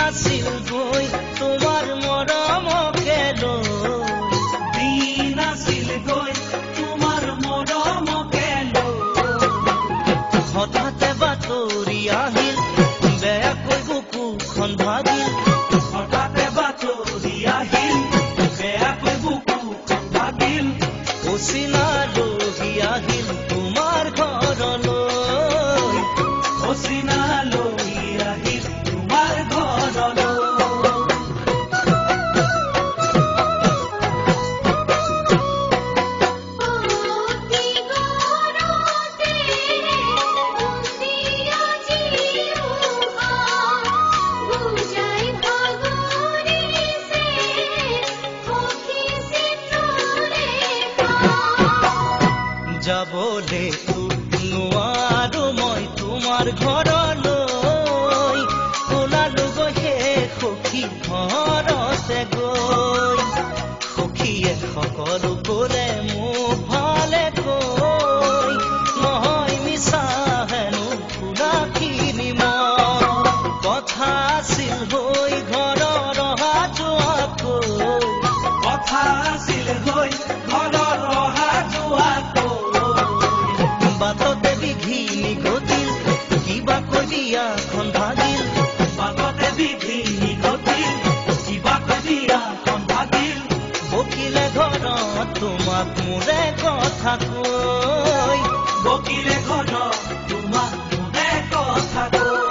আছিল গৈ তোমাৰ মৰমকে লৈ দিন আছিল গৈ তোমাৰ মৰমকে লৈ হঠাতে বাতৰি আহিল বেয়াকৈ বুকুখন ভাগিল হঠাতে বাতৰি আহিল বেয়াকৈ বুকুখন ভাগিল অচিনা লোহি আহিল তোমাৰ ঘৰলৈ অচিনা লোহি আহিল তোমাৰ ঘৰলৈ যাবলৈ নোৱাৰো মই তোমাৰ ঘৰলৈ ওলালো গৈ সেই সখী ঘৰতে গৈ সখীয়ে সকলো কৰে মোক ভালে কৈ নহয় মিছা হেনো ফুলাখিনি মই কথা আছিল হৈ ঘৰৰ অহা যোৱাকৈ কথা আছিল হৈ ঘৰৰ অহা যোৱাকৈ বাটতে বিঘিনি ঘটিল কিবা কৈ বিয়াখন ভাগিল বাটতে বিঘিনি ঘটিল কিবা কৈ বিয়াখন ভাগিল বকিলে ঘৰত তোমাক মোৰে কথা কৈ বকিলে ঘৰত তোমাক মোৰে কথা কৈ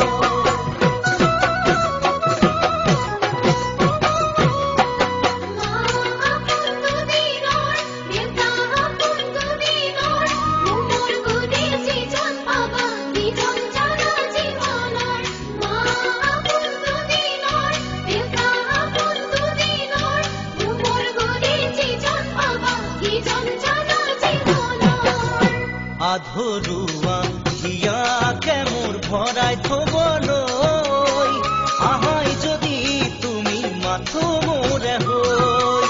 আধৰুৱা হিয়াকে মোৰ ভৰাই থবলৈ আহাই যদি তুমি মাথো মোৰে হৈ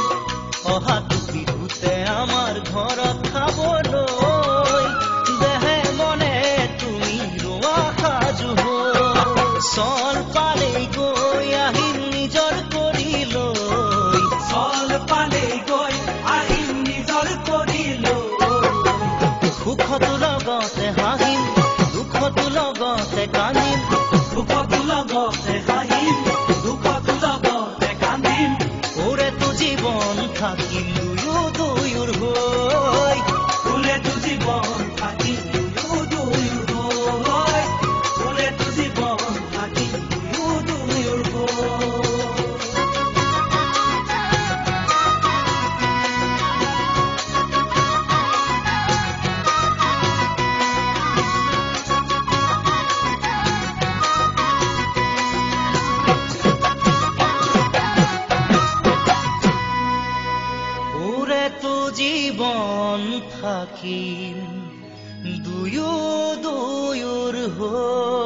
অহাটো বিহুতে আমাৰ ঘৰত খাবলৈ দেহে মনে তুমি ৰোৱা সাজু হৈ চল পালেই গৈ আহিম নিজৰ কৰি লৈ চল পালেই গৈ আহিম নিজৰ কৰি লৈ সুখতো লগতে হাঁহিম দুখতো লগতে কান্দিম সুখতো লগতে হাঁহিম দুখতো লগতে কান্দিম ওৰেতো জীৱন থাকিম দুয়োৰ হৈ ওৰেতো জীৱন থাকিম দুয়োৰ হৈ ওৰেতো জীৱন থাকিম দুয়োৰ হৈ জীবন থাকিম দুয়োৰ হৈ